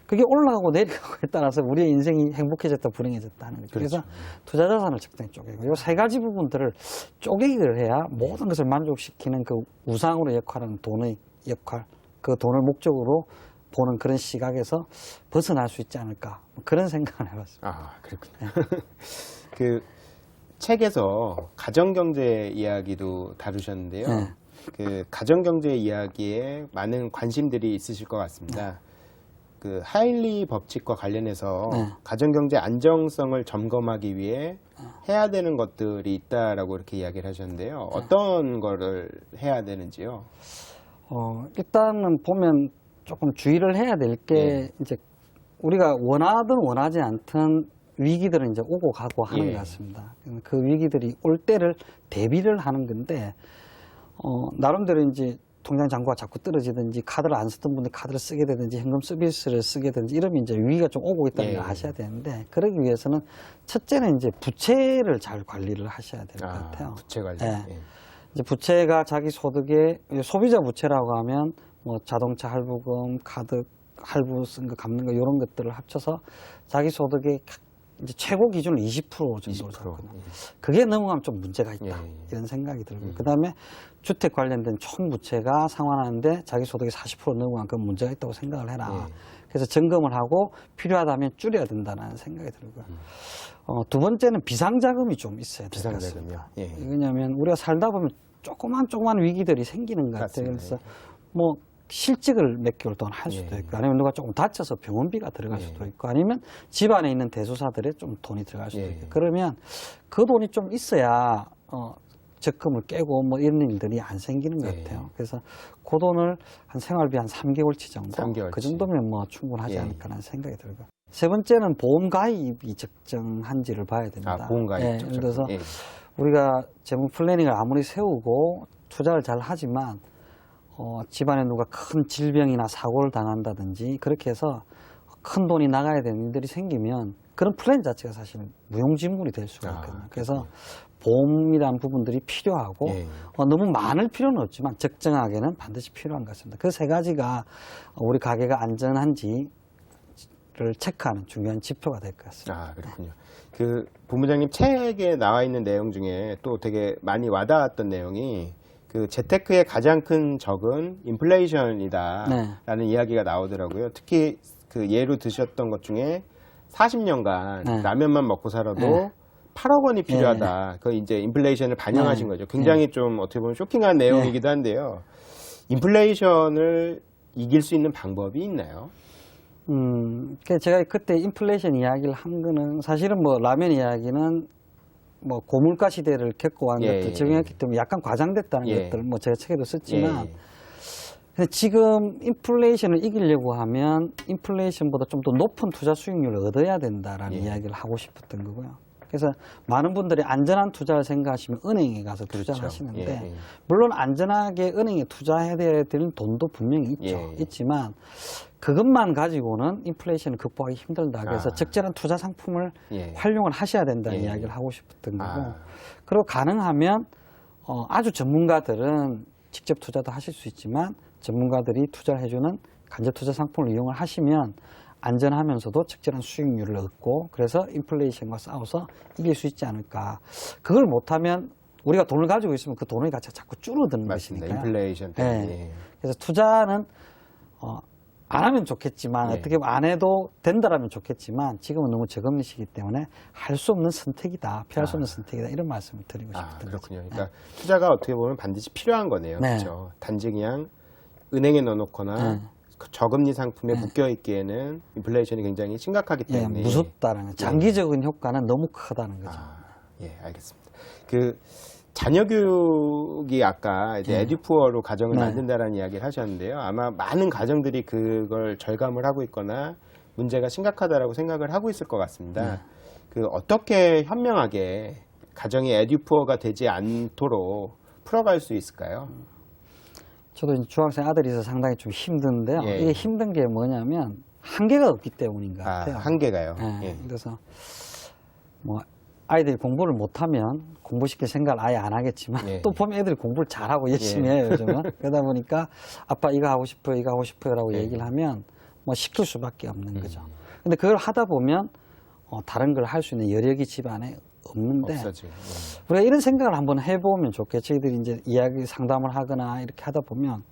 그게 올라가고 내려가고에 따라서 우리의 인생이 행복해졌다 불행해졌다 하는 거죠. 그래서 투자 자산을 적당히 쪼개고 이 세 가지 부분들을 쪼개기를 해야 모든 것을 만족시키는 그 우상으로 역할하는 돈의 역할, 그 돈을 목적으로 보는 그런 시각에서 벗어날 수 있지 않을까 그런 생각을 해봤습니다. 그렇군요. 그 책에서 가정경제 이야기도 다루셨는데요. 그 가정경제 이야기에 많은 관심들이 있으실 것 같습니다. 그 하일리 법칙과 관련해서 가정경제 안정성을 점검하기 위해 해야 되는 것들이 있다라고 이렇게 이야기를 하셨는데요. 어떤 거를 해야 되는지요? 일단은 보면 조금 주의를 해야 될 게 이제 우리가 원하든 원하지 않든 위기들은 이제 오고 가고 하는 것 같습니다. 그 위기들이 올 때를 대비를 하는 건데, 나름대로 이제 통장 잔고가 자꾸 떨어지든지 카드를 안 쓰던 분들 카드를 쓰게 되든지 현금 서비스를 쓰게 되든지 이러면 이제 위기가 좀 오고 있다는 걸 아셔야 되는데, 그러기 위해서는 첫째는 이제 부채를 잘 관리를 하셔야 될 것 같아요. 부채 관리. 이제 부채가 자기 소득의 소비자 부채라고 하면 뭐 자동차 할부금, 카드 할부 쓴 거 갚는 거 이런 것들을 합쳐서 자기 소득의 이제 최고 기준을 20% 정도로 잡거든요. 그게 넘어가면 좀 문제가 있다. 이런 생각이 들고요. 그 다음에 주택 관련된 총 부채가 상환하는데 자기 소득이 40% 넘어가면 그건 문제가 있다고 생각을 해라. 그래서 점검을 하고 필요하다면 줄여야 된다는 생각이 들고요. 두 번째는 비상자금이 좀 있어야 될 것 같습니다. 왜냐하면 우리가 살다 보면 조그만 위기들이 생기는 것 같아요. 그래서 뭐 실직을 몇 개월 동안 할 수도 있고, 아니면 누가 조금 다쳐서 병원비가 들어갈 수도 있고, 아니면 집안에 있는 대소사들에 좀 돈이 들어갈 수도 있고, 그러면 그 돈이 좀 있어야 적금을 깨고 뭐 이런 일들이 안 생기는 것 같아요. 그래서 그 돈을 한 생활비 한 3개월치 정도, 3개월치. 그 정도면 뭐 충분하지 않을까라는 생각이 들고. 세 번째는 보험 가입이 적정한지를 봐야 됩니다. 보험 가입. 예를 들어서 우리가 재무 플래닝을 아무리 세우고 투자를 잘 하지만 집안에 누가 큰 질병이나 사고를 당한다든지 그렇게 해서 큰 돈이 나가야 되는 일들이 생기면 그런 플랜 자체가 사실 무용지물이 될 수가 있거든요. 그래서 보험이라는 부분들이 필요하고 너무 많을 필요는 없지만 적정하게는 반드시 필요한 것 같습니다. 그 세 가지가 우리 가게가 안전한지를 체크하는 중요한 지표가 될 것 같습니다. 그렇군요. 그 본부장님 책에 나와 있는 내용 중에 또 되게 많이 와닿았던 내용이 그 재테크의 가장 큰 적은 인플레이션이다라는 이야기가 나오더라고요. 특히 그 예로 드셨던 것 중에 40년간 라면만 먹고 살아도 8억 원이 필요하다. 그 이제 인플레이션을 반영하신 거죠. 굉장히 좀 어떻게 보면 쇼킹한 내용이기도 한데요. 인플레이션을 이길 수 있는 방법이 있나요? 제가 그때 인플레이션 이야기를 한 거는 사실은 뭐 라면 이야기는 뭐 고물가 시대를 겪고 한 예, 것들 예, 적용했기 때문에 약간 과장됐다는 예. 것들 뭐 제가 책에도 썼지만 예. 근데 지금 인플레이션을 이기려고 하면 인플레이션보다 좀 더 높은 투자 수익률을 얻어야 된다라는 예. 이야기를 하고 싶었던 거고요. 그래서 많은 분들이 안전한 투자를 생각하시면 은행에 가서 투자를 그렇죠. 하시는데 예, 예. 물론 안전하게 은행에 투자해야 되는 돈도 분명히 있죠. 예. 있지만 그것만 가지고는 인플레이션을 극복하기 힘들다. 그래서 아. 적절한 투자 상품을 예. 활용을 하셔야 된다는 예. 이야기를 하고 싶었던 거고 아. 그리고 가능하면 아주 전문가들은 직접 투자도 하실 수 있지만 전문가들이 투자를 해주는 간접 투자 상품을 이용을 하시면 안전하면서도 적절한 수익률을 얻고 그래서 인플레이션과 싸워서 이길 수 있지 않을까. 그걸 못하면 우리가 돈을 가지고 있으면 그 돈의 가치가 자꾸 줄어드는 맞습니다. 것이니까요. 인플레이션 때문에. 네. 그래서 투자는 안 하면 좋겠지만 예. 어떻게 보면 안 해도 된다라면 좋겠지만 지금은 너무 저금리 시기 때문에 할 수 없는 선택이다. 피할 수 없는 선택이다. 이런 말씀을 드리고 싶었던 거죠. 그렇군요. 그러니까 투자가 어떻게 보면 반드시 필요한 거네요. 네. 그렇죠. 단지 그냥 은행에 넣어놓거나 네. 그 저금리 상품에 네. 묶여있기에는 인플레이션이 굉장히 심각하기 예, 때문에. 무섭다는 거. 장기적인 효과는 너무 크다는 거죠. 예, 알겠습니다. 그 자녀 교육이 아까 이제 예. 에듀푸어로 가정을 네. 만든다라는 이야기를 하셨는데요. 아마 많은 가정들이 그걸 절감을 하고 있거나 문제가 심각하다라고 생각을 하고 있을 것 같습니다. 네. 그 어떻게 현명하게 가정이 에듀푸어가 되지 않도록 풀어갈 수 있을까요? 저도 이제 중학생 아들이 있어서 상당히 좀 힘든데요. 예. 이게 힘든 게 뭐냐면 한계가 없기 때문인 것 같아요. 한계가요. 예. 예. 그래서 뭐 아이들이 공부를 못하면 공부시킬 생각을 아예 안 하겠지만 예. 또 보면 애들이 공부를 잘하고 열심히 예. 해요 요즘은. 그러다 보니까 아빠 이거 하고 싶어요 이거 하고 싶어요 라고 예. 얘기를 하면 뭐 시킬 수밖에 없는 거죠. 근데 그걸 하다 보면 다른 걸 할 수 있는 여력이 집안에 없는데 없어지고. 우리가 이런 생각을 한번 해보면 좋겠죠. 저희들이 이제 이야기 상담을 하거나 이렇게 하다 보면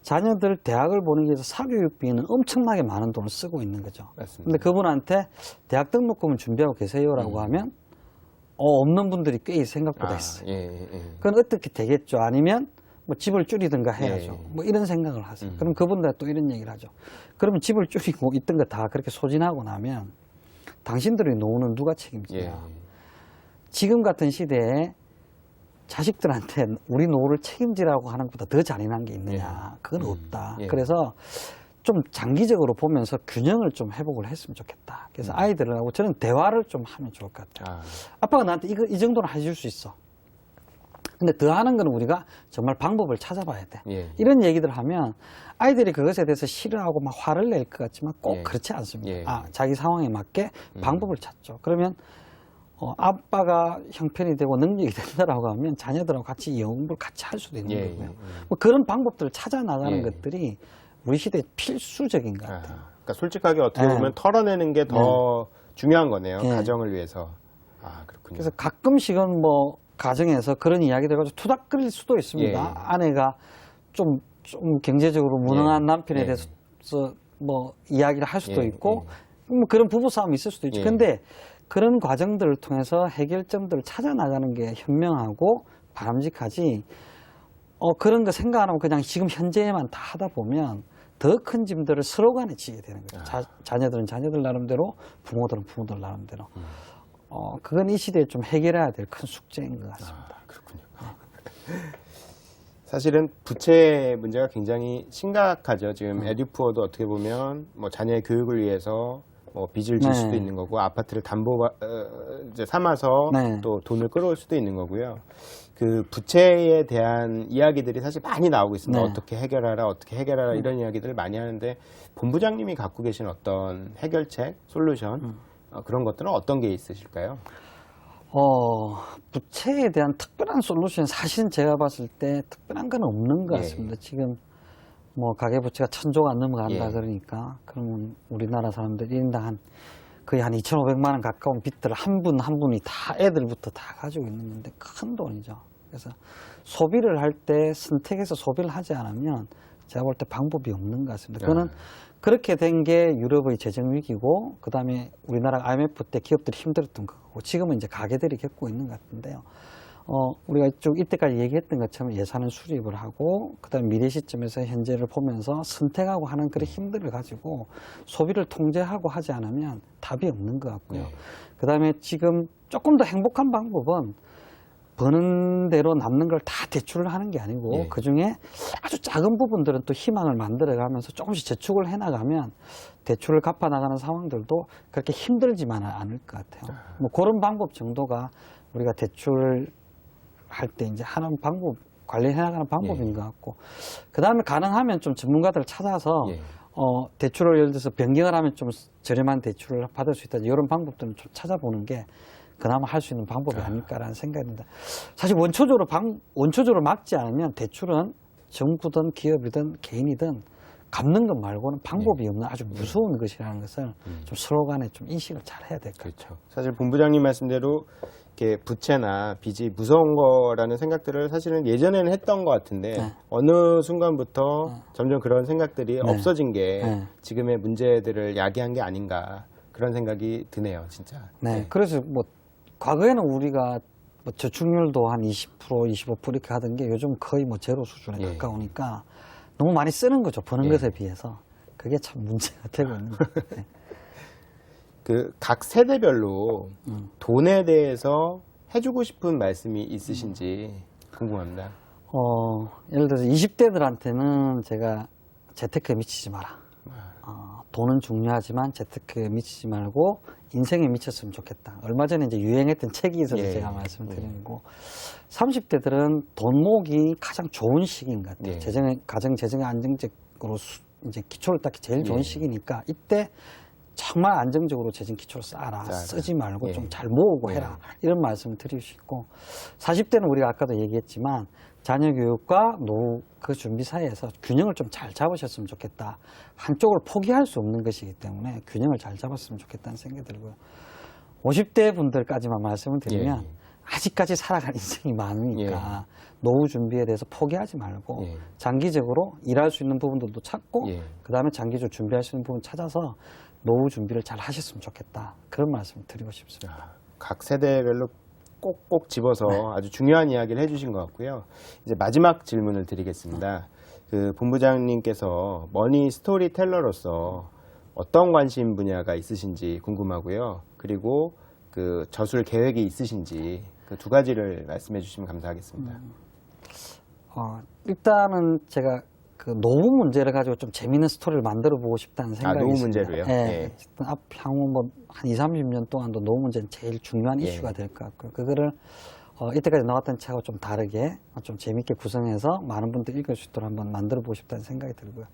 자녀들 대학을 보내기 위해서 사교육비는 엄청나게 많은 돈을 쓰고 있는 거죠. 맞습니다. 근데 그분한테 대학 등록금을 준비하고 계세요라고 하면 없는 분들이 꽤 생각보다 있어요. 예, 예. 그건 어떻게 되겠죠? 아니면 뭐 집을 줄이든가 해야죠. 예. 뭐 이런 생각을 하세요. 그럼 그분들 또 이런 얘기를 하죠. 그러면 집을 줄이고 있던 거 다 그렇게 소진하고 나면 당신들의 노후는 누가 책임지냐? 예. 지금 같은 시대에 자식들한테 우리 노후를 책임지라고 하는 것보다 더 잔인한 게 있느냐? 그건 없다. 예. 그래서 좀 장기적으로 보면서 균형을 좀 회복을 했으면 좋겠다. 그래서 아이들하고 저는 대화를 좀 하면 좋을 것 같아요. 아빠가 나한테 이 정도는 해줄 수 있어. 근데 더 하는 건 우리가 정말 방법을 찾아봐야 돼. 예. 이런 얘기들 하면 아이들이 그것에 대해서 싫어하고 막 화를 낼 것 같지만 꼭 예. 그렇지 않습니다. 예. 자기 상황에 맞게 방법을 찾죠. 그러면 아빠가 형편이 되고 능력이 된다라고 하면 자녀들하고 같이 영공부를 같이 할 수도 있는 예. 거고요. 뭐 그런 방법들을 찾아 나가는 예. 것들이 우리 시대에 필수적인 것 같아요. 그러니까 솔직하게 어떻게 네. 보면 털어내는 게 더 중요한 거네요. 예. 가정을 위해서. 그렇군요. 그래서 가끔씩은 뭐 가정에서 그런 이야기들 가지고 투닥거릴 수도 있습니다. 예. 아내가 좀 경제적으로 무능한 예. 남편에 예. 대해서 뭐 이야기를 할 수도 예. 있고 뭐 그런 부부싸움이 있을 수도 있죠. 예. 근데 그런 과정들을 통해서 해결점들을 찾아 나가는 게 현명하고 바람직하지 그런 거 생각 안 하고 그냥 지금 현재에만 다 하다 보면 더 큰 짐들을 서로 간에 지게 되는 거죠. 자녀들은 자녀들 나름대로 부모들은 부모들 나름대로 그건 이 시대에 좀 해결해야 될 큰 숙제인 것 같습니다. 그렇군요. 사실은 부채 문제가 굉장히 심각하죠. 지금 에듀푸어도 어떻게 보면 뭐 자녀의 교육을 위해서 뭐 빚을 질 네. 수도 있는 거고 아파트를 담보 이제 삼아서 네. 또 돈을 끌어올 수도 있는 거고요. 그 부채에 대한 이야기들이 사실 많이 나오고 있습니다. 네. 어떻게 해결하라 이런 이야기들을 많이 하는데 본부장님이 갖고 계신 어떤 해결책, 솔루션 그런 것들은 어떤 게 있으실까요? 부채에 대한 특별한 솔루션 사실은 제가 봤을 때 특별한 건 없는 것 예. 같습니다. 지금 뭐 가계부채가 1,000조가 안 넘어간다 예. 그러니까 그러면 우리나라 사람들 1인당 거의 한 2,500만 원 가까운 빚들을 한 분 한 분이 다 애들부터 다 가지고 있는 건데 큰 돈이죠. 그래서 소비를 할 때 선택해서 소비를 하지 않으면 제가 볼 때 방법이 없는 것 같습니다. 그거는 그렇게 된 게 유럽의 재정 위기고 그다음에 우리나라 IMF 때 기업들이 힘들었던 거고 지금은 이제 가게들이 겪고 있는 것 같은데요. 우리가 쭉 이때까지 얘기했던 것처럼 예산을 수립을 하고 그다음에 미래 시점에서 현재를 보면서 선택하고 하는 그런 힘들을 가지고 소비를 통제하고 하지 않으면 답이 없는 것 같고요. 그다음에 지금 조금 더 행복한 방법은 버는 대로 남는 걸 다 대출을 하는 게 아니고 그중에 아주 작은 부분들은 또 희망을 만들어가면서 조금씩 저축을 해나가면 대출을 갚아 나가는 상황들도 그렇게 힘들지만은 않을 것 같아요. 뭐 그런 방법 정도가 우리가 대출을 할 때 이제 하는 방법, 관리해 나가는 방법인 것 같고, 그 다음에 가능하면 좀 전문가들을 찾아서 대출을 예를 들어서 변경을 하면 좀 저렴한 대출을 받을 수 있다, 이런 방법들은 좀 찾아보는 게 그나마 할 수 있는 방법이 아닐까라는 생각입니다. 사실 원초적으로 막지 않으면 대출은 정부든 기업이든 개인이든 갚는 것 말고는 방법이 없는 아주 무서운 것이라는 것을 좀 서로 간에 좀 인식을 잘 해야 될 것 같아요. 그렇죠. 사실 본부장님 말씀대로 이렇게 부채나 빚이 무서운 거라는 생각들을 사실은 예전에는 했던 것 같은데 어느 순간부터 점점 그런 생각들이 없어진 게 지금의 문제들을 야기한 게 아닌가 그런 생각이 드네요, 진짜. 네. 그래서 뭐 과거에는 우리가 뭐 저축률도 한 20%, 25% 이렇게 하던 게 요즘 거의 뭐 제로 수준에 가까우니까 너무 많이 쓰는 거죠. 버는 것에 비해서. 그게 참 문제가 되고 있는 거예요. 그 각 세대별로 돈에 대해서 해주고 싶은 말씀이 있으신지 궁금합니다. 예를 들어서 20대들한테는 제가 재테크에 미치지 마라. 돈은 중요하지만 재테크에 미치지 말고 인생에 미쳤으면 좋겠다. 얼마 전에 이제 유행했던 책이 있어서 제가 말씀드리는 거고, 30대들은 돈 모으기 가장 좋은 시기인 것 같아요. 가정 재정의 안정적으로 이제 기초를 닦기 제일 좋은 시기니까 이때 정말 안정적으로 재정 기초를 쌓아라. 쓰지 말고 좀 잘 모으고 해라. 이런 말씀을 드리고 싶고, 40대는 우리가 아까도 얘기했지만 자녀 교육과 노후 그 준비 사이에서 균형을 좀 잘 잡으셨으면 좋겠다. 한쪽을 포기할 수 없는 것이기 때문에 균형을 잘 잡았으면 좋겠다는 생각이 들고요. 50대 분들까지만 말씀을 드리면 아직까지 살아갈 인생이 많으니까 노후 준비에 대해서 포기하지 말고 장기적으로 일할 수 있는 부분들도 찾고 그 다음에 장기적으로 준비할 수 있는 부분 찾아서 노후 준비를 잘 하셨으면 좋겠다. 그런 말씀을 드리고 싶습니다. 각 세대별로 꼭꼭 집어서 아주 중요한 이야기를 해주신 것 같고요. 이제 마지막 질문을 드리겠습니다. 그 본부장님께서 머니 스토리텔러로서 어떤 관심 분야가 있으신지 궁금하고요. 그리고 그 저술 계획이 있으신지 그 두 가지를 말씀해 주시면 감사하겠습니다. 일단은 제가 그 노후 문제를 가지고 좀 재미있는 스토리를 만들어 보고 싶다는 생각이 노후 있습니다. 문제로요? 네. 향후 뭐 한 20, 30년 동안도 노후 문제는 제일 중요한 이슈가 될 것 같고요. 그거를 이때까지 나왔던 책하고 좀 다르게 좀 재미있게 구성해서 많은 분들이 읽을 수 있도록 한번 만들어 보고 싶다는 생각이 들고요.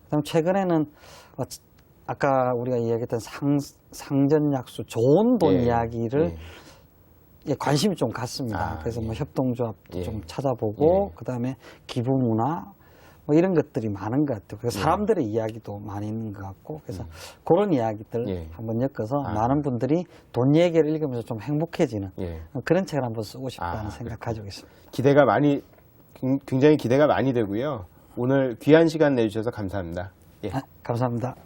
그다음 최근에는 아까 우리가 이야기했던 상전약수 좋은 돈 이야기를 관심이 좀 갔습니다. 그래서 뭐 협동조합도 좀 찾아보고 그다음에 기부문화 뭐 이런 것들이 많은 것 같아요. 그래서 사람들의 이야기도 많이 있는 것 같고 그래서 그런 이야기들 한번 엮어서 많은 분들이 돈 얘기를 읽으면서 좀 행복해지는 그런 책을 한번 쓰고 싶다는 생각 가지고 있습니다. 굉장히 기대가 많이 되고요. 오늘 귀한 시간 내주셔서 감사합니다. 감사합니다.